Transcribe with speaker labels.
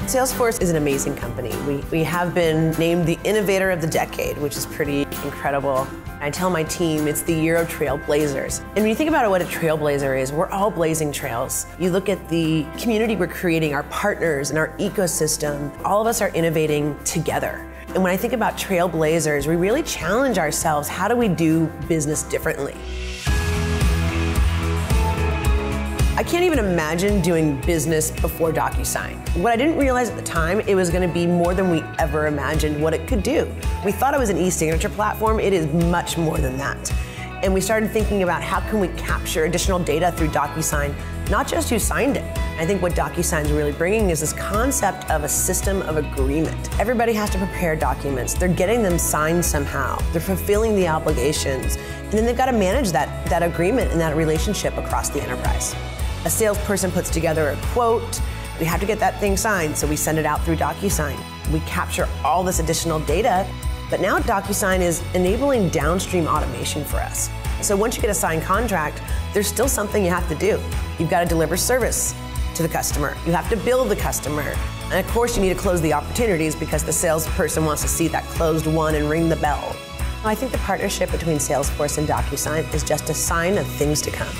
Speaker 1: Salesforce is an amazing company. We have been named the Innovator of the Decade, which is pretty incredible. I tell my team it's the year of Trailblazers. And when you think about what a Trailblazer is, we're all blazing trails. You look at the community we're creating, our partners and our ecosystem, all of us are innovating together. And when I think about Trailblazers, we really challenge ourselves, how do we do business differently? I can't even imagine doing business before DocuSign. What I didn't realize at the time, it was going to be more than we ever imagined what it could do. We thought it was an eSignature platform. It is much more than that. And we started thinking about how can we capture additional data through DocuSign, not just who signed it. I think what DocuSign is really bringing is this concept of a system of agreement. Everybody has to prepare documents. They're getting them signed somehow. They're fulfilling the obligations. And then they've got to manage that agreement and that relationship across the enterprise. A salesperson puts together a quote. We have to get that thing signed, so we send it out through DocuSign. We capture all this additional data, but now DocuSign is enabling downstream automation for us. So once you get a signed contract, there's still something you have to do. You've got to deliver service to the customer. You have to bill the customer. And of course, you need to close the opportunities because the salesperson wants to see that closed one and ring the bell. I think the partnership between Salesforce and DocuSign is just a sign of things to come.